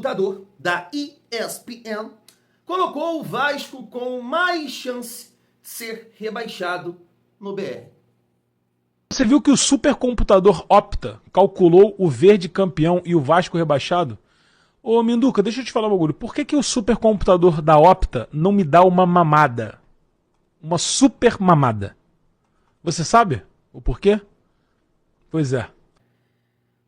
computador da ESPN colocou o Vasco com mais chance de ser rebaixado no BR. Você viu que o supercomputador Opta calculou o Verde campeão e o Vasco rebaixado? Ô Minduca, deixa eu te falar um bagulho. Por que o supercomputador da Opta não me dá uma mamada? Uma super mamada. Você sabe o porquê? Pois é.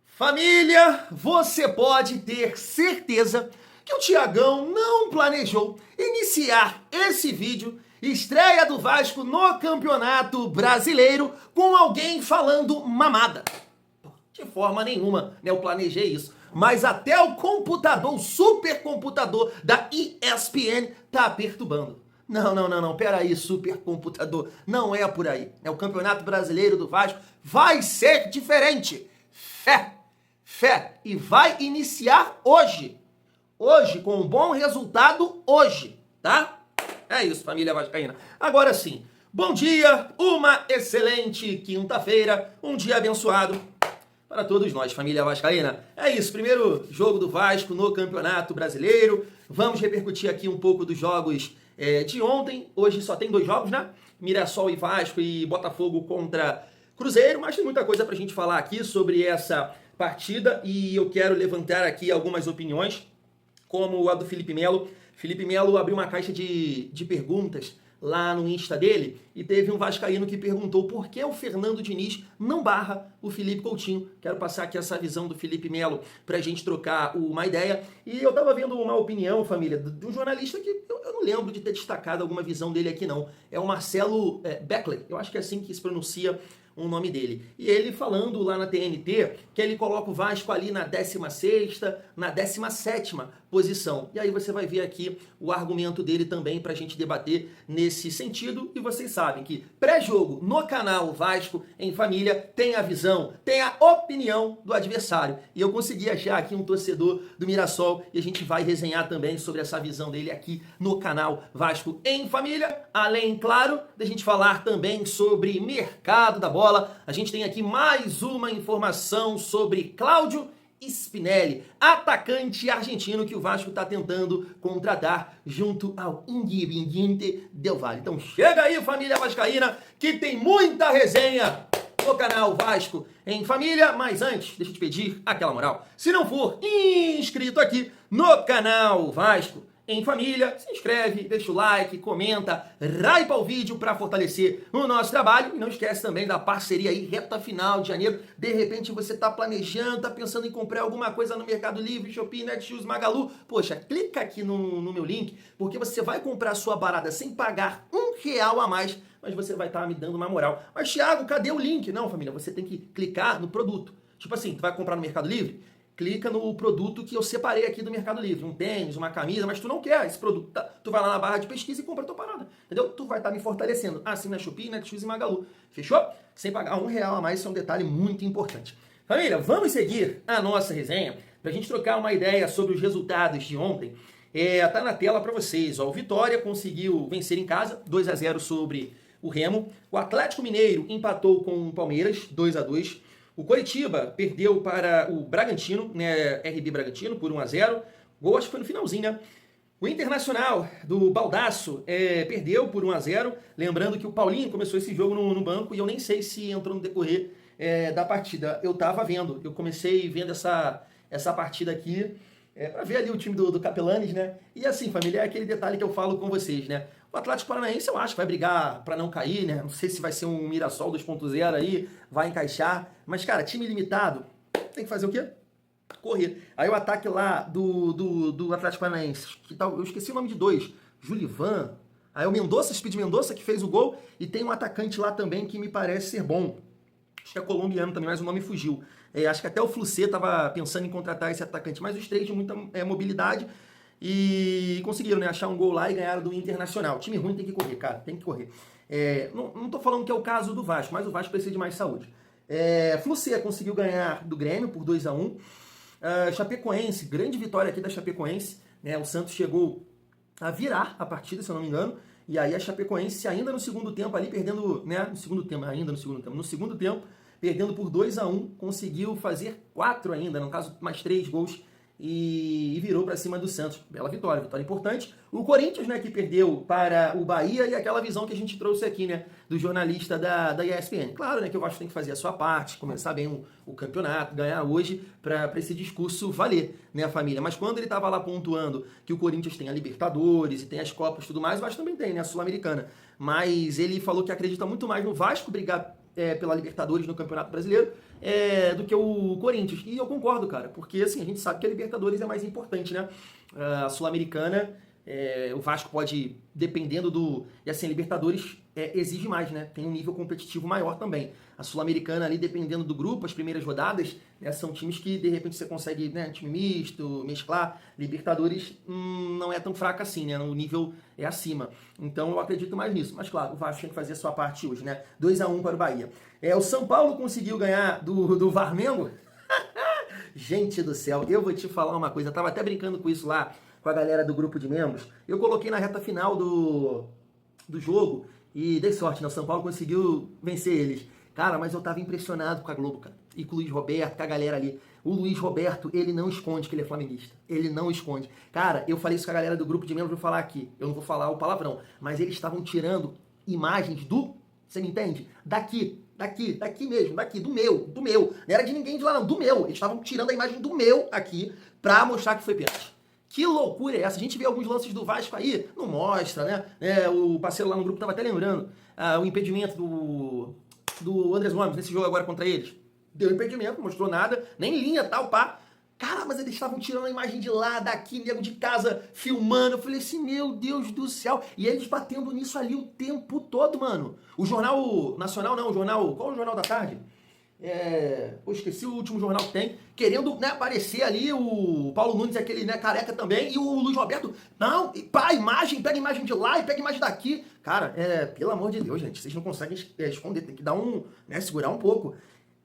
Família, você pode ter certeza que o Thiagão não planejou iniciar esse vídeo, estreia do Vasco no Campeonato Brasileiro, com alguém falando mamada. De forma nenhuma, né, eu planejei isso. Mas até o computador, o supercomputador da ESPN tá perturbando. Não, peraí, supercomputador, não é por aí. O Campeonato Brasileiro do Vasco vai ser diferente. Fé, e vai iniciar hoje. Hoje, com um bom resultado hoje, tá? É isso, família vascaína. Agora sim, bom dia, uma excelente quinta-feira, um dia abençoado para todos nós, família vascaína. É isso, primeiro jogo do Vasco no Campeonato Brasileiro. Vamos repercutir aqui um pouco dos jogos de ontem. Hoje só tem 2 jogos, né? Mirassol e Vasco e Botafogo contra Cruzeiro, mas tem muita coisa pra gente falar aqui sobre essa partida e eu quero levantar aqui algumas opiniões, como a do Felipe Melo. Felipe Melo abriu uma caixa de perguntas lá no Insta dele e teve um vascaíno que perguntou por que o Fernando Diniz não barra o Felipe Coutinho. Quero passar aqui essa visão do Felipe Melo pra gente trocar uma ideia. E eu tava vendo uma opinião, família, de um jornalista que eu não lembro de ter destacado alguma visão dele aqui não. É o Marcelo Beckley, eu acho que é assim que se pronuncia o nome dele. E ele falando lá na TNT que ele coloca o Vasco ali na 16ª, na 17ª posição. E aí você vai ver aqui o argumento dele também pra gente debater nesse sentido. E vocês sabem que pré-jogo no canal Vasco em Família tem a visão, tem a opinião do adversário. E eu consegui achar aqui um torcedor do Mirassol e a gente vai resenhar também sobre essa visão dele aqui no canal Vasco em Família. Além, claro, da gente falar também sobre mercado da bola, a gente tem aqui mais uma informação sobre Cláudio Spinelli, atacante argentino que o Vasco está tentando contratar junto ao Independiente del Valle. Então chega aí, família vascaína, que tem muita resenha no canal Vasco em Família. Mas antes, deixa eu te pedir aquela moral. Se não for inscrito aqui no canal Vasco em Família, se inscreve, deixa o like, comenta, raipa o vídeo para fortalecer o nosso trabalho. E não esquece também da parceria aí, reta final de janeiro. De repente você tá planejando, tá pensando em comprar alguma coisa no Mercado Livre, Shopee, Netshoes, Magalu. Poxa, clica aqui no meu link, porque você vai comprar a sua barata sem pagar R$1 a mais, mas você vai estar me dando uma moral. Mas Thiago, cadê o link? Não, família, você tem que clicar no produto. Tipo assim, tu vai comprar no Mercado Livre? Clica no produto que eu separei aqui do Mercado Livre, um tênis, uma camisa, mas tu não quer esse produto, tá? Tu vai lá na barra de pesquisa e compra a tua parada, entendeu? Tu vai estar me fortalecendo, assim na Shopee, Netshoes e Magalu, fechou? Sem pagar R$1 a mais, isso é um detalhe muito importante. Família, vamos seguir a nossa resenha, pra gente trocar uma ideia sobre os resultados de ontem. Tá na tela pra vocês, ó, o Vitória conseguiu vencer em casa, 2-0 sobre o Remo, o Atlético Mineiro empatou com o Palmeiras, 2-2, o Coritiba perdeu para o Bragantino, né, RB Bragantino, por 1-0. Gol acho que foi no finalzinho, né? O Internacional do Baldaço perdeu por 1-0. Lembrando que o Paulinho começou esse jogo no banco e eu nem sei se entrou no decorrer da partida. Eu tava vendo, eu comecei vendo essa partida aqui para ver ali o time do Capelanes, né? E assim, família, é aquele detalhe que eu falo com vocês, né? O Atlético Paranaense eu acho que vai brigar para não cair, né? Não sei se vai ser um Mirassol 2.0 aí, vai encaixar. Mas, cara, time limitado, tem que fazer o quê? Correr. Aí o ataque lá do Atlético Paranaense, que tal, eu esqueci o nome de 2, Julivan. Aí o Mendonça, Speed Mendonça, que fez o gol. E tem um atacante lá também que me parece ser bom. Acho que é colombiano também, mas o nome fugiu. Acho que até o Flucê estava pensando em contratar esse atacante. Mas os 3 de muita mobilidade. E conseguiram, né, achar um gol lá e ganharam do Internacional. Time ruim tem que correr, cara, tem que correr. Não tô falando que é o caso do Vasco, mas o Vasco precisa de mais saúde. Flucê conseguiu ganhar do Grêmio por 2-1. Chapecoense, grande vitória aqui da Chapecoense, né? O Santos chegou a virar a partida, se eu não me engano. E aí a Chapecoense ainda no segundo tempo ali, perdendo, né? No segundo tempo, perdendo por 2-1, conseguiu fazer 4 ainda, no caso mais 3 gols. e virou para cima do Santos. Bela vitória importante. O Corinthians, né, que perdeu para o Bahia, e aquela visão que a gente trouxe aqui, né, do jornalista da ESPN. Claro, né, que o Vasco tem que fazer a sua parte, começar bem o campeonato, ganhar hoje para esse discurso valer, né, a família. Mas quando ele estava lá pontuando que o Corinthians tem a Libertadores e tem as Copas e tudo mais, o Vasco também tem, né, a Sul-Americana. Mas ele falou que acredita muito mais no Vasco brigar pela Libertadores no Campeonato Brasileiro do que o Corinthians. E eu concordo, cara, porque assim, a gente sabe que a Libertadores é mais importante, né? A Sul-Americana, o Vasco pode, dependendo do... E assim, a Libertadores exige mais, né? Tem um nível competitivo maior também. A Sul-Americana ali, dependendo do grupo, as primeiras rodadas, né, são times que, de repente, você consegue, né, time misto, mesclar. Libertadores não é tão fraca assim, né? O nível é acima. Então, eu acredito mais nisso. Mas, claro, o Vasco tem que fazer a sua parte hoje, né? 2-1 para o Bahia. O São Paulo conseguiu ganhar do Varmengo. Gente do céu, eu vou te falar uma coisa. Eu tava até brincando com isso lá, com a galera do grupo de membros. Eu coloquei na reta final do jogo e dei sorte, né? O São Paulo conseguiu vencer eles. Cara, mas eu tava impressionado com a Globo, cara. E com o Luiz Roberto, com a galera ali. O Luiz Roberto, ele não esconde que ele é flamenguista. Ele não esconde. Cara, eu falei isso com a galera do grupo de membros, vou falar aqui. Eu não vou falar o palavrão. Mas eles estavam tirando imagens do... Você me entende? Daqui mesmo, do meu. Não era de ninguém de lá não, do meu. Eles estavam tirando a imagem do meu aqui pra mostrar que foi pênalti. Que loucura é essa? A gente vê alguns lances do Vasco aí, não mostra, né? O parceiro lá no grupo tava até lembrando o impedimento do Andrés Gomes nesse jogo agora contra eles. Deu impedimento, não mostrou nada, nem linha, tal, pá. Cara, mas eles estavam tirando a imagem de lá, daqui, nego de casa, filmando. Eu falei assim, meu Deus do céu. E eles batendo nisso ali o tempo todo, mano. O Jornal Nacional, não, qual é o Jornal da Tarde? Esqueci o último jornal que tem, querendo, né, aparecer ali, o Paulo Nunes, aquele, né, careca também, e o Luiz Roberto, não, pá, pega imagem de lá e pega imagem daqui. Cara, pelo amor de Deus, gente, vocês não conseguem esconder, tem que dar segurar um pouco.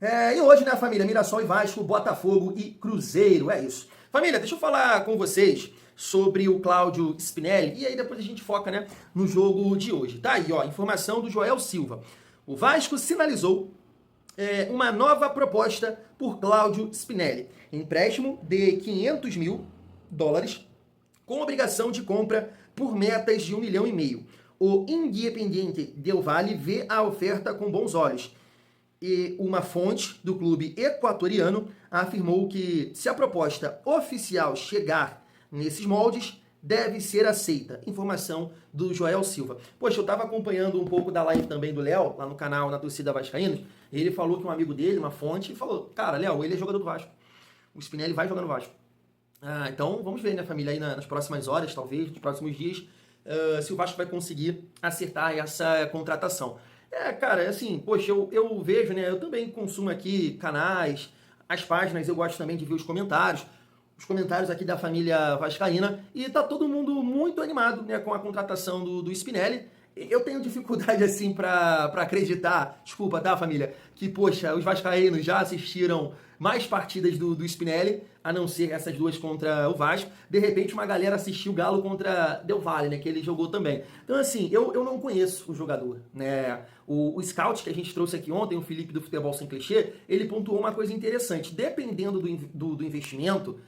E hoje, né, família, Mirassol e Vasco, Botafogo e Cruzeiro, é isso. Família, deixa eu falar com vocês sobre o Cláudio Spinelli, e aí depois a gente foca, né, no jogo de hoje. Tá aí, ó, informação do Joel Silva. O Vasco sinalizou uma nova proposta por Cláudio Spinelli. Empréstimo de $500 mil, com obrigação de compra por metas de 1,5 milhão. O Independiente Del Valle vê a oferta com bons olhos. E uma fonte do clube equatoriano afirmou que, se a proposta oficial chegar nesses moldes, deve ser aceita. Informação do Joel Silva. Poxa, eu estava acompanhando um pouco da live também do Léo, lá no canal, na torcida vascaína. Ele falou que um amigo dele, uma fonte, falou, cara, Léo, ele é jogador do Vasco. O Spinelli vai jogar no Vasco. Então, vamos ver, né, família, aí nas próximas horas, talvez, nos próximos dias, se o Vasco vai conseguir acertar essa contratação. Cara, assim, poxa, eu vejo, né, eu também consumo aqui canais, as páginas, eu gosto também de ver os comentários aqui da família vascaína, e tá todo mundo muito animado, né, com a contratação do Spinelli. Eu tenho dificuldade, assim, pra acreditar, desculpa, tá, família, que, poxa, os vascaínos já assistiram mais partidas do Spinelli, a não ser essas duas contra o Vasco. De repente, uma galera assistiu o Galo contra Del Valle, né, que ele jogou também. Então, assim, eu não conheço o jogador, né. O scout que a gente trouxe aqui ontem, o Felipe do Futebol Sem Clichê, ele pontuou uma coisa interessante. Dependendo do investimento,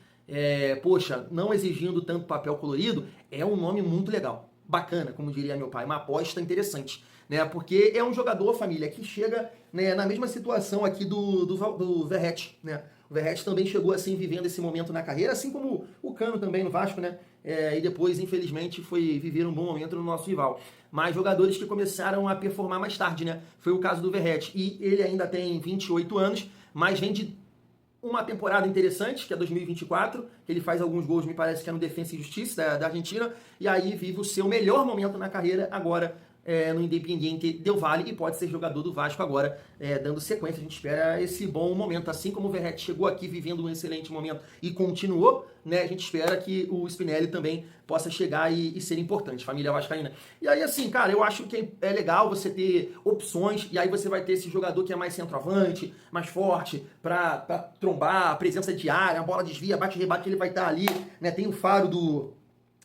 poxa, não exigindo tanto papel colorido, é um nome muito legal. Bacana, como diria meu pai, uma aposta interessante, né? Porque é um jogador, família, que chega, né, na mesma situação aqui do Verratti, né? O Verratti também chegou assim, vivendo esse momento na carreira, assim como o Cano também no Vasco, né? E depois, infelizmente, foi viver um bom momento no nosso rival. Mas jogadores que começaram a performar mais tarde, né? Foi o caso do Verratti. E ele ainda tem 28 anos, mas vem de uma temporada interessante, que é 2024, que ele faz alguns gols, me parece que é no Defensa e Justiça da Argentina, e aí vive o seu melhor momento na carreira agora no Independiente Del Valle, e pode ser jogador do Vasco agora, dando sequência. A gente espera esse bom momento, assim como o Verratti chegou aqui vivendo um excelente momento e continuou, né? A gente espera que o Spinelli também possa chegar e ser importante, família vascaína. E aí, assim, cara, eu acho que é legal você ter opções, e aí você vai ter esse jogador que é mais centroavante, mais forte, pra trombar, presença de área, a bola desvia, bate, rebate, ele vai estar ali, né? Tem o faro do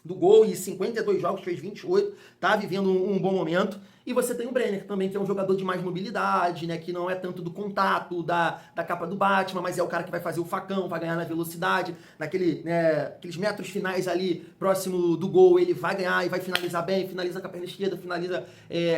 gol, e 52 jogos, fez 28, tá vivendo um bom momento. E você tem o Brenner também, que é um jogador de mais mobilidade, né? Que não é tanto do contato, da capa do Batman, mas é o cara que vai fazer o facão, vai ganhar na velocidade, aqueles metros finais ali, próximo do gol, ele vai ganhar e vai finalizar bem, finaliza com a perna esquerda, finaliza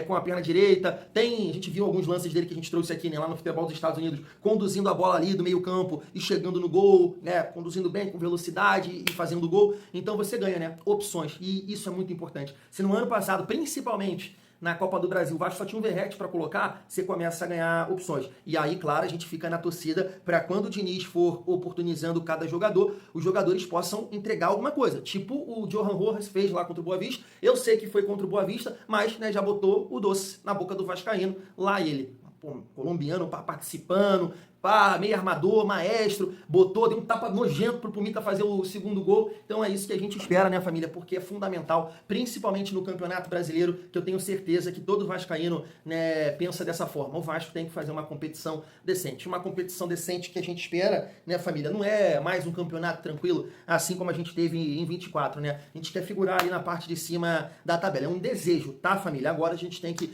com a perna direita. A gente viu alguns lances dele que a gente trouxe aqui, né? Lá no futebol dos Estados Unidos, conduzindo a bola ali do meio campo e chegando no gol, né? Conduzindo bem, com velocidade e fazendo gol. Então você ganha, né? Opções. E isso é muito importante. Se no ano passado, principalmente na Copa do Brasil, o Vasco só tinha um Verratti para colocar, você começa a ganhar opções. E aí, claro, a gente fica na torcida para quando o Diniz for oportunizando cada jogador, os jogadores possam entregar alguma coisa. Tipo o Johan Rojas fez lá contra o Boa Vista. Eu sei que foi contra o Boa Vista, mas né, já botou o doce na boca do vascaíno. Lá ele, colombiano, participando, meio armador, maestro, botou, deu um tapa nojento pro Pumita fazer o segundo gol. Então é isso que a gente espera, né, família? Porque é fundamental, principalmente no Campeonato Brasileiro, que eu tenho certeza que todo vascaíno, né, pensa dessa forma. O Vasco tem que fazer uma competição decente. Uma competição decente que a gente espera, né, família? Não é mais um campeonato tranquilo, assim como a gente teve em 24, né? A gente quer figurar ali na parte de cima da tabela. É um desejo, tá, família? Agora a gente tem que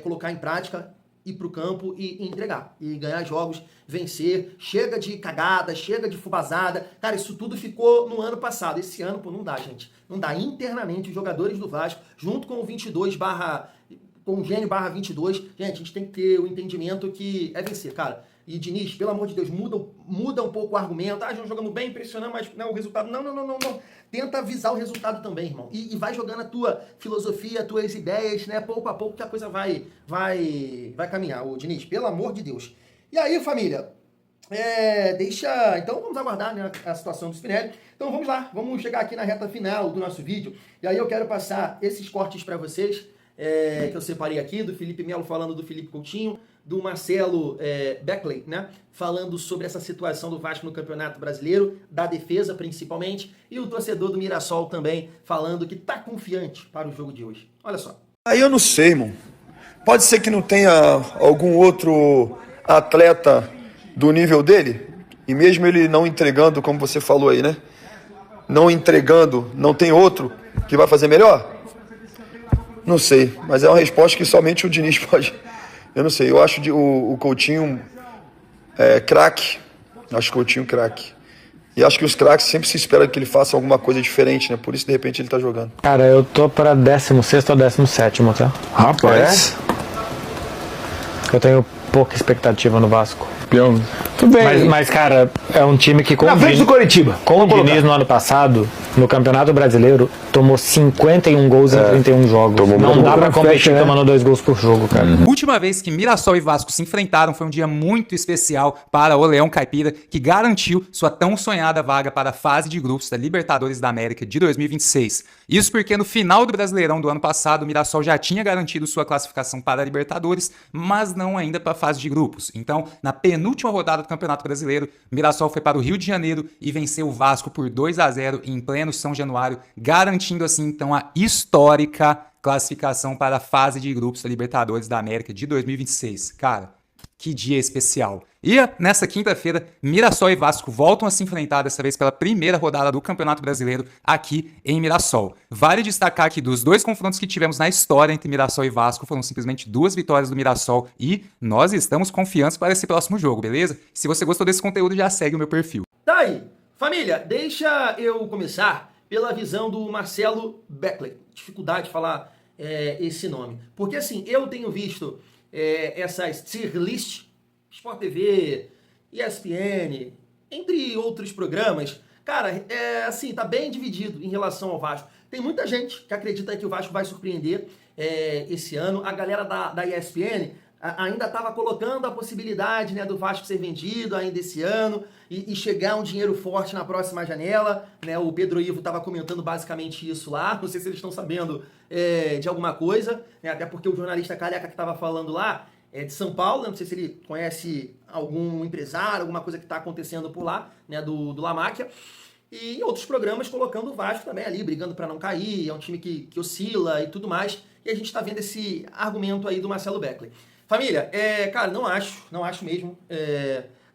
colocar em prática, ir pro campo e entregar, e ganhar jogos, vencer, chega de cagada, chega de fubazada, cara, isso tudo ficou no ano passado, esse ano, pô, não dá, gente, não dá, internamente, os jogadores do Vasco, junto com o 22 com o Gênio /22, gente, a gente tem que ter o entendimento que é vencer, cara. E Diniz, pelo amor de Deus, muda um pouco o argumento. Já jogamos bem, impressionando, mas não, o resultado... Não. Tenta avisar o resultado também, irmão. E vai jogando a tua filosofia, as tuas ideias, né? Pouco a pouco que a coisa vai caminhar, o Diniz, pelo amor de Deus. E aí, família, então vamos aguardar, né, a situação do Spinelli. Então vamos lá, vamos chegar aqui na reta final do nosso vídeo. E aí eu quero passar esses cortes para vocês, que eu separei aqui, do Felipe Melo falando do Felipe Coutinho, do Marcelo Beckley, né, falando sobre essa situação do Vasco no Campeonato Brasileiro, da defesa principalmente, e o torcedor do Mirassol também falando que tá confiante para o jogo de hoje. Olha só. Aí eu não sei, irmão. Pode ser que não tenha algum outro atleta do nível dele, e mesmo ele não entregando, como você falou aí, né? Não entregando, não tem outro que vai fazer melhor? Não sei, mas é uma resposta que somente o Diniz pode. Eu não sei, eu acho o Coutinho craque. Acho o Coutinho craque. E acho que os craques sempre se espera que ele faça alguma coisa diferente, né? Por isso, de repente, ele tá jogando. Cara, eu tô pra 16º ou 17º, tá? Rapaz. Eu tenho pouca expectativa no Vasco. Tudo bem. Mas, cara, é um time que na frente do Coritiba. Com o Diniz no ano passado, no Campeonato Brasileiro, tomou 51 gols em 31 jogos. Não dá pra competir tomando 2 gols por jogo, cara. Última vez que Mirassol e Vasco se enfrentaram foi um dia muito especial para o Leão Caipira, que garantiu sua tão sonhada vaga para a fase de grupos da Libertadores da América de 2026. Isso porque no final do Brasileirão do ano passado, o Mirassol já tinha garantido sua classificação para a Libertadores, mas não ainda para a fase de grupos. Então, na penúltima rodada do Campeonato Brasileiro, Mirassol foi para o Rio de Janeiro e venceu o Vasco por 2-0 em pleno São Januário, garantindo assim então a histórica classificação para a fase de grupos da Libertadores da América de 2026. Cara, que dia especial. E nessa quinta-feira, Mirassol e Vasco voltam a se enfrentar, dessa vez pela primeira rodada do Campeonato Brasileiro aqui em Mirassol. Vale destacar que dos 2 confrontos que tivemos na história entre Mirassol e Vasco, foram simplesmente 2 vitórias do Mirassol e nós estamos confiantes para esse próximo jogo, beleza? Se você gostou desse conteúdo, já segue o meu perfil. Tá aí. Família, deixa eu começar pela visão do Marcelo Beckley. Dificuldade de falar esse nome. Porque assim, eu tenho visto essas tier list, Sport TV, ESPN, entre outros programas, cara, assim, tá bem dividido em relação ao Vasco. Tem muita gente que acredita que o Vasco vai surpreender esse ano. A galera da ESPN ainda estava colocando a possibilidade, né, do Vasco ser vendido ainda esse ano e chegar um dinheiro forte na próxima janela, né? O Pedro Ivo estava comentando basicamente isso lá. Não sei se eles estão sabendo de alguma coisa, né? Até porque o jornalista Careca que estava falando lá é de São Paulo, né? Não sei se ele conhece algum empresário, alguma coisa que está acontecendo por lá, né, do La Máquia. E em outros programas colocando o Vasco também ali, brigando para não cair, é um time que oscila e tudo mais. E a gente está vendo esse argumento aí do Marcelo Beckley. Família, cara, não acho mesmo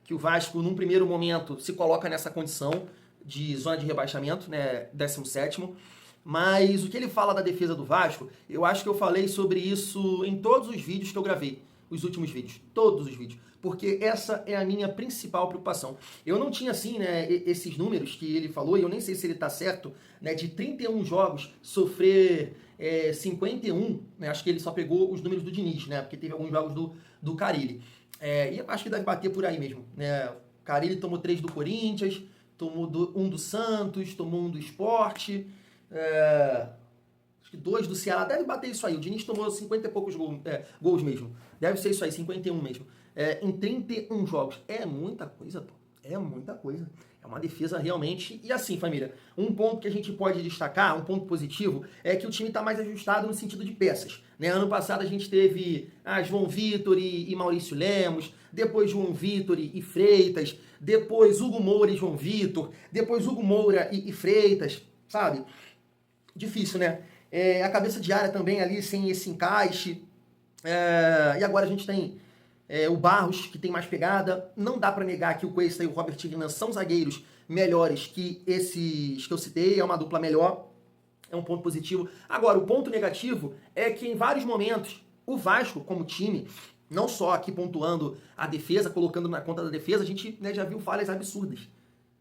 que o Vasco, num primeiro momento, se coloca nessa condição de zona de rebaixamento, né, 17º. Mas o que ele fala da defesa do Vasco, eu acho que eu falei sobre isso em todos os vídeos que eu gravei. Os últimos vídeos, todos os vídeos, porque essa é a minha principal preocupação. Eu não tinha, assim, né, esses números que ele falou, e eu nem sei se ele tá certo, né, de 31 jogos, sofrer 51, né, acho que ele só pegou os números do Diniz, né, porque teve alguns jogos do Carille. E eu acho que deve bater por aí mesmo, né, o Carille tomou 3 do Corinthians, tomou um do Santos, tomou um do Sport, acho que 2 do Ceará, deve bater isso aí. O Diniz tomou 50 e poucos gols mesmo. Deve ser isso aí, 51 mesmo. Em 31 jogos. É muita coisa, pô. É muita coisa. É uma defesa realmente... E assim, família, um ponto que a gente pode destacar, um ponto positivo, é que o time está mais ajustado no sentido de peças. Né? Ano passado a gente teve João Vitor e Maurício Lemos, depois João Vitor e Freitas, depois Hugo Moura e João Vitor, depois Hugo Moura e Freitas, sabe? Difícil, né? A cabeça de área também ali sem esse encaixe. E agora a gente tem o Barros, que tem mais pegada. Não dá pra negar que o Cuesta e o Robert Ignan são zagueiros melhores que esses que eu citei. É uma dupla melhor. É um ponto positivo. Agora, o ponto negativo é que em vários momentos o Vasco, como time, não só aqui pontuando a defesa, colocando na conta da defesa, a gente, né, já viu falhas absurdas.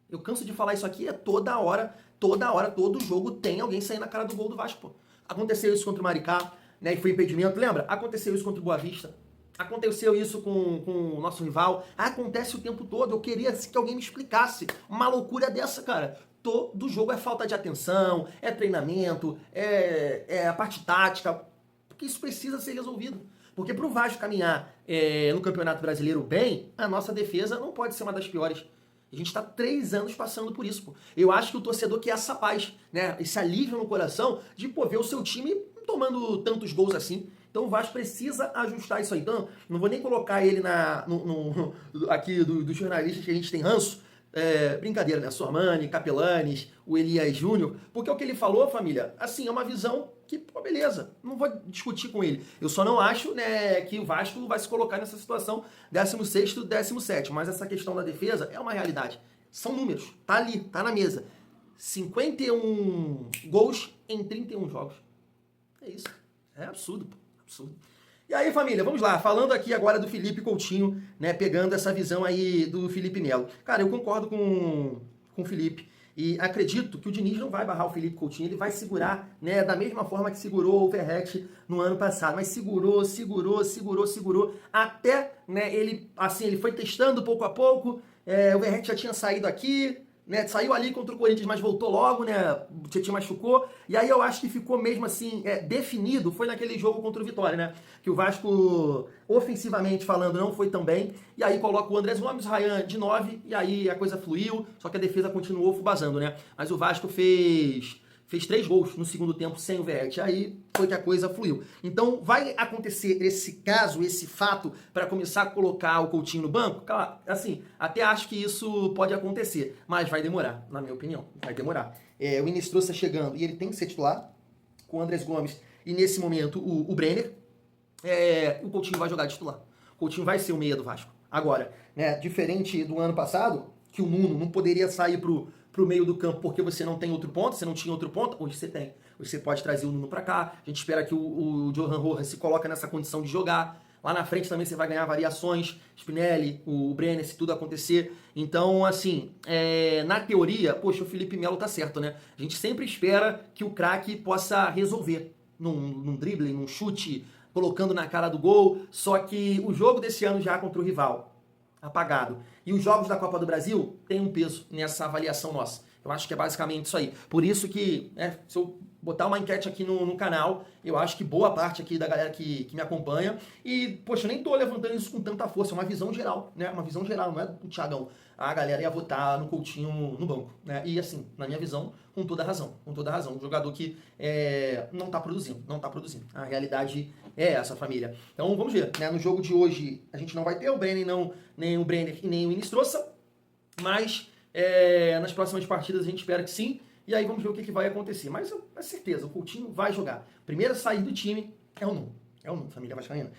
Eu canso de falar isso aqui, toda hora, todo jogo tem alguém saindo na cara do gol do Vasco, pô. Aconteceu isso contra o Maricá, né, e foi impedimento, lembra? Aconteceu isso contra o Boa Vista. Aconteceu isso com o nosso rival. Acontece o tempo todo. Eu queria que alguém me explicasse uma loucura dessa, cara. Todo jogo é falta de atenção, é treinamento, é a parte tática, porque isso precisa ser resolvido. Porque pro Vasco caminhar no Campeonato Brasileiro bem, a nossa defesa não pode ser uma das piores. A gente está 3 anos passando por isso, pô. Eu acho que o torcedor quer essa paz, né? Esse alívio no coração de, pô, ver o seu time tomando tantos gols assim. Então o Vasco precisa ajustar isso aí. Então, não vou nem colocar ele aqui dos jornalistas que a gente tem ranço. Brincadeira, né? Sormani, Capelanes, o Elias Júnior. Porque o que ele falou, família, assim, é uma visão que, pô, beleza, não vou discutir com ele. Eu só não acho, né, que o Vasco vai se colocar nessa situação 16º, 17º. Mas essa questão da defesa é uma realidade. São números, tá ali, tá na mesa. 51 gols em 31 jogos. É isso. É absurdo, pô. Absurdo. E aí, família, vamos lá. Falando aqui agora do Felipe Coutinho, né? Pegando essa visão aí do Felipe Melo. Cara, eu concordo com o Felipe. E acredito que o Diniz não vai barrar o Felipe Coutinho. Ele vai segurar, né? Da mesma forma que segurou o Verratti no ano passado. Mas segurou. Até, né? Ele foi testando pouco a pouco. O Verratti já tinha saído aqui. Né, saiu ali contra o Corinthians, mas voltou logo, né? O Tietchan machucou. E aí eu acho que ficou mesmo assim, definido, foi naquele jogo contra o Vitória, né? Que o Vasco, ofensivamente falando, não foi tão bem. E aí coloca o Andrés Gomes, o Ryan de 9, e aí a coisa fluiu, só que a defesa continuou fubazando, né? Mas o Vasco fez 3 gols no segundo tempo sem o Verratti. Aí foi que a coisa fluiu. Então vai acontecer esse caso, esse fato, para começar a colocar o Coutinho no banco? Claro, assim, até acho que isso pode acontecer, mas vai demorar, na minha opinião. Vai demorar. O Inestrosa chegando, e ele tem que ser titular, com o Andrés Gomes, e nesse momento o Brenner, o Coutinho vai jogar de titular. O Coutinho vai ser o meia do Vasco. Agora, né, diferente do ano passado, que o Nuno não poderia sair pro meio do campo porque você não tem outro ponto, você não tinha outro ponto, hoje você tem. Hoje você pode trazer o Nuno pra cá, a gente espera que o Johan Rojas se coloque nessa condição de jogar. Lá na frente também você vai ganhar variações, Spinelli, o Brenner, se tudo acontecer. Então, assim, na teoria, poxa, o Felipe Melo tá certo, né? A gente sempre espera que o craque possa resolver num drible, num chute, colocando na cara do gol, só que o jogo desse ano já contra o rival, apagado. E os jogos da Copa do Brasil têm um peso nessa avaliação nossa. Eu acho que é basicamente isso aí. Por isso que, se eu botar uma enquete aqui no canal, eu acho que boa parte aqui da galera que me acompanha, e, poxa, eu nem tô levantando isso com tanta força, é uma visão geral, né? Uma visão geral, não é do Thiagão. A galera ia votar no Coutinho no banco, né? E, assim, na minha visão, com toda razão. Um jogador que não tá produzindo. A realidade é essa, família. Então, vamos ver, né? No jogo de hoje, a gente não vai ter o Brenner, nem o Brenner e nem o Inestrosa, mas nas próximas partidas a gente espera que sim, e aí vamos ver o que vai acontecer. Mas é certeza, o Coutinho vai jogar. Primeiro a sair do time é o Nuno, família vascaína.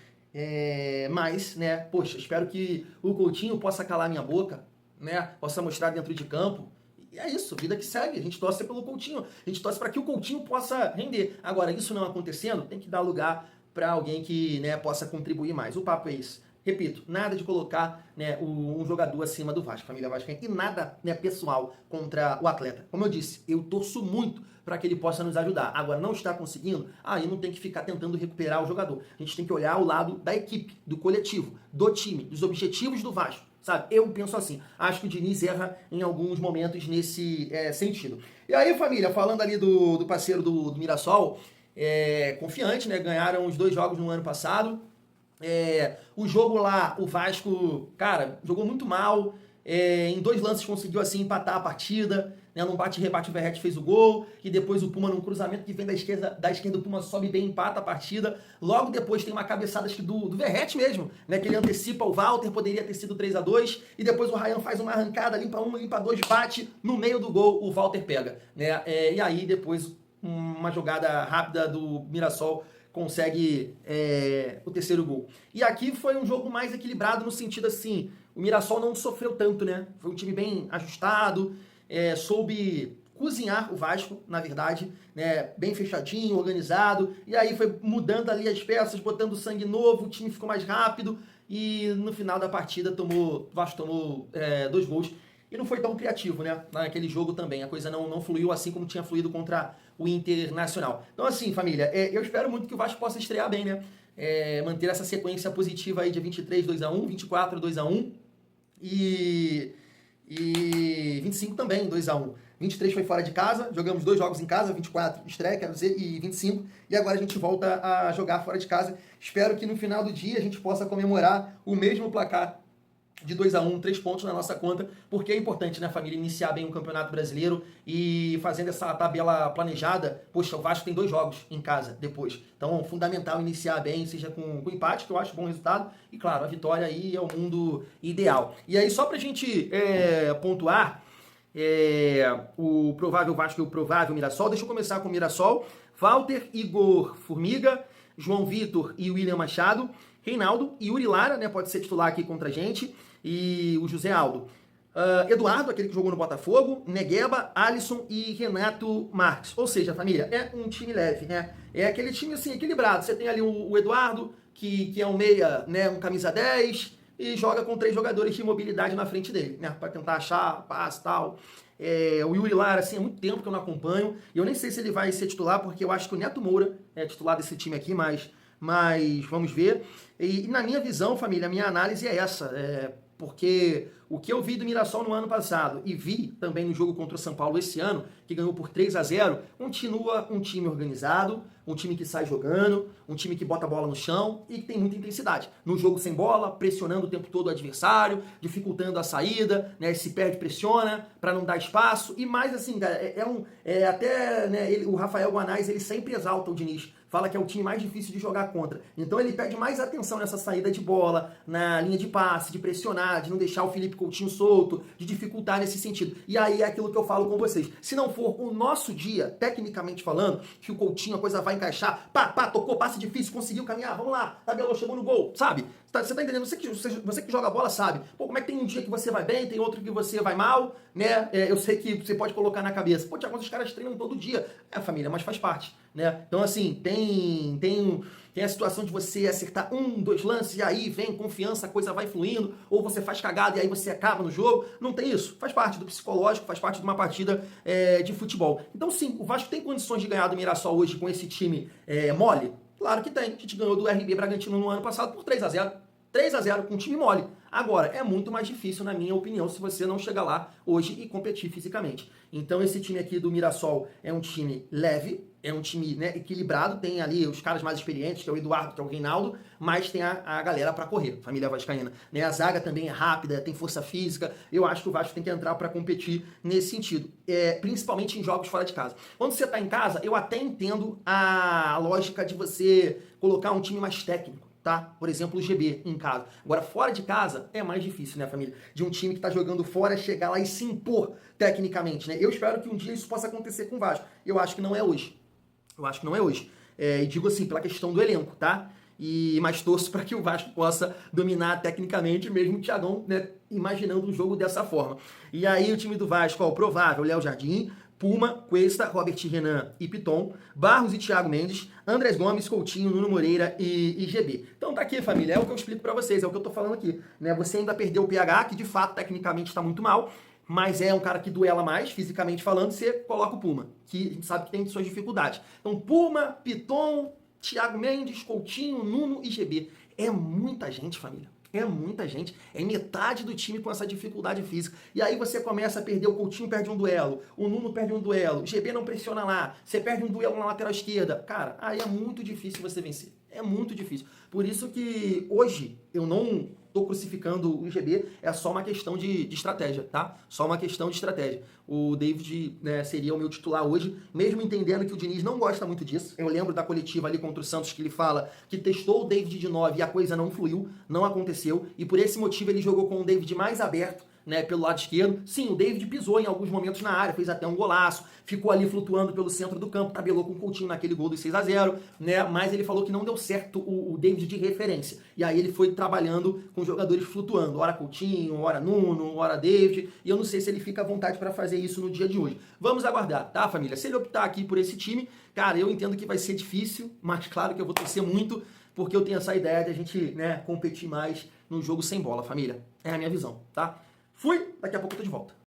Mas, né, poxa, espero que o Coutinho possa calar minha boca, né, possa mostrar dentro de campo E é isso, vida que segue. A gente torce pelo Coutinho, a gente torce para que o Coutinho possa render. Agora, isso não acontecendo, tem que dar lugar para alguém que, né, possa contribuir mais. O papo é esse. Repito, nada de colocar, né, um jogador acima do Vasco, família vascaína, e nada, né, pessoal contra o atleta. Como eu disse, eu torço muito para que ele possa nos ajudar. Agora, não está conseguindo, aí não tem que ficar tentando recuperar o jogador. A gente tem que olhar o lado da equipe, do coletivo, do time, dos objetivos do Vasco. Sabe, eu penso assim, acho que o Diniz erra em alguns momentos nesse sentido. E aí, família, falando ali do parceiro do Mirassol, confiante, né, ganharam os 2 jogos no ano passado. O jogo lá, o Vasco, cara, jogou muito mal, em 2 lances conseguiu assim empatar a partida, né, num bate-rebate o Verratti fez o gol, e depois o Puma num cruzamento que vem da esquerda o Puma sobe bem, empata a partida. Logo depois tem uma cabeçada acho que do Verratti mesmo, né, que ele antecipa o Walter, poderia ter sido 3-2, e depois o Ryan faz uma arrancada, limpa 1, limpa 2, bate, no meio do gol o Walter pega, né, e aí depois uma jogada rápida do Mirassol consegue o terceiro gol. E aqui foi um jogo mais equilibrado no sentido assim, o Mirassol não sofreu tanto, né? Foi um time bem ajustado, soube cozinhar o Vasco, na verdade, né? Bem fechadinho, organizado, e aí foi mudando ali as peças, botando sangue novo, o time ficou mais rápido, e no final da partida o Vasco tomou 2 gols. E não foi tão criativo, né? Naquele jogo também. A coisa não fluiu assim como tinha fluído contra o Internacional. Então, assim, família, eu espero muito que o Vasco possa estrear bem, né? Manter essa sequência positiva aí de 23, 2-1, 24, 2-1 e 25 também, 2-1. 23 foi fora de casa, jogamos 2 jogos em casa, 24 estreia, quero dizer, e 25. E agora a gente volta a jogar fora de casa. Espero que no final do dia a gente possa comemorar o mesmo placar de 2-1, 3 pontos na nossa conta, porque é importante, né, família, iniciar bem o Campeonato Brasileiro e fazendo essa tabela planejada. Poxa, o Vasco tem 2 jogos em casa depois, então fundamental iniciar bem, seja com empate, que eu acho bom resultado, e claro, a vitória aí é o mundo ideal. E aí, só pra gente pontuar o provável Vasco e o provável Mirassol, deixa eu começar com o Mirassol. Walter, Igor Formiga, João Vitor e William Machado, Reinaldo, Yuri Lara, né, pode ser titular aqui contra a gente, e o José Aldo. Eduardo, aquele que jogou no Botafogo, Negueba, Alisson e Renato Marques. Ou seja, família, é um time leve, né? É aquele time assim, equilibrado. Você tem ali o Eduardo, que é um meia, né, um camisa 10, e joga com 3 jogadores de mobilidade na frente dele, né? Para tentar achar passe e tal. O Yuri Lara, assim, há muito tempo que eu não acompanho. E eu nem sei se ele vai ser titular, porque eu acho que o Neto Moura é titular desse time aqui, mas vamos ver. E na minha visão, família, a minha análise é essa. Porque o que eu vi do Mirassol no ano passado e vi também no jogo contra o São Paulo esse ano, que ganhou por 3-0, continua um time organizado, um time que sai jogando, um time que bota a bola no chão e que tem muita intensidade. No jogo sem bola, pressionando o tempo todo o adversário, dificultando a saída, né, se perde, pressiona para não dar espaço. E mais assim, cara, até né, o Rafael Guanais, ele sempre exalta o Diniz. Fala que é o time mais difícil de jogar contra. Então ele pede mais atenção nessa saída de bola, na linha de passe, de pressionar, de não deixar o Felipe Coutinho solto, de dificultar nesse sentido. E aí é aquilo que eu falo com vocês. Se não for o nosso dia, tecnicamente falando, que o Coutinho, a coisa vai encaixar, tocou, passe difícil, conseguiu caminhar, vamos lá, tabelou, chegou no gol, sabe? Você tá entendendo? Você que joga bola sabe. Pô, como é que tem um dia que você vai bem, tem outro que você vai mal, né? Eu sei que você pode colocar na cabeça. Pô, Thiago, os caras treinam todo dia. Família, mas faz parte, né? Então, assim, tem a situação de você acertar 1, 2 lances e aí vem confiança, a coisa vai fluindo, ou você faz cagada e aí você acaba no jogo. Não tem isso. Faz parte do psicológico, faz parte de uma partida de futebol. Então, sim, o Vasco tem condições de ganhar do Mirassol hoje com esse time mole? Claro que tem. A gente ganhou do RB Bragantino no ano passado por 3-0. 3-0 com um time mole. Agora, é muito mais difícil, na minha opinião, se você não chegar lá hoje e competir fisicamente. Então, esse time aqui do Mirassol é um time leve, é um time, né, equilibrado, tem ali os caras mais experientes, que é o Eduardo, que é o Reinaldo, mas tem a galera pra correr, família vascaína. Né? A zaga também é rápida, tem força física. Eu acho que o Vasco tem que entrar pra competir nesse sentido, principalmente em jogos fora de casa. Quando você tá em casa, eu até entendo a lógica de você colocar um time mais técnico. Tá? Por exemplo, o GB em casa. Agora, fora de casa, é mais difícil, né, família? De um time que tá jogando fora, chegar lá e se impor tecnicamente, né? Eu espero que um dia isso possa acontecer com o Vasco. Eu acho que não é hoje. Eu acho que não é hoje. E digo assim, pela questão do elenco, tá? Mas torço para que o Vasco possa dominar tecnicamente, mesmo o Thiagão, né, imaginando o jogo dessa forma. E aí o time do Vasco, ó, o provável, Léo Jardim, Puma, Cuesta, Robert Renan e Piton, Barros e Thiago Mendes, Andrés Gomes, Coutinho, Nuno Moreira e GB. Então tá aqui, família, é o que eu explico pra vocês, é o que eu tô falando aqui, né? Você ainda perdeu o PH, que de fato, tecnicamente, está muito mal, mas é um cara que duela mais, fisicamente falando, você coloca o Puma, que a gente sabe que tem suas dificuldades. Então, Puma, Piton, Thiago Mendes, Coutinho, Nuno e GB. É muita gente, família. É muita gente, é metade do time com essa dificuldade física. E aí você começa a perder, o Coutinho perde um duelo, o Nuno perde um duelo, o GB não pressiona lá, você perde um duelo na lateral esquerda. Cara, aí é muito difícil você vencer. É muito difícil. Por isso que hoje eu não tô crucificando o GB, é só uma questão de estratégia, tá? Só uma questão de estratégia. O David, né, seria o meu titular hoje, mesmo entendendo que o Diniz não gosta muito disso. Eu lembro da coletiva ali contra o Santos que ele fala que testou o David de 9 e a coisa não fluiu, não aconteceu, e por esse motivo ele jogou com o David mais aberto, né, pelo lado esquerdo. Sim, o David pisou em alguns momentos na área, fez até um golaço, ficou ali flutuando pelo centro do campo, tabelou com o Coutinho naquele gol dos 6-0, né, mas ele falou que não deu certo o David de referência. E aí ele foi trabalhando com jogadores flutuando, ora Coutinho, ora Nuno, ora David, e eu não sei se ele fica à vontade para fazer isso no dia de hoje. Vamos aguardar, tá, família? Se ele optar aqui por esse time, cara, eu entendo que vai ser difícil, mas claro que eu vou torcer muito, porque eu tenho essa ideia de a gente, né, competir mais num jogo sem bola, família. É a minha visão, tá? Fui, daqui a pouco eu tô de volta.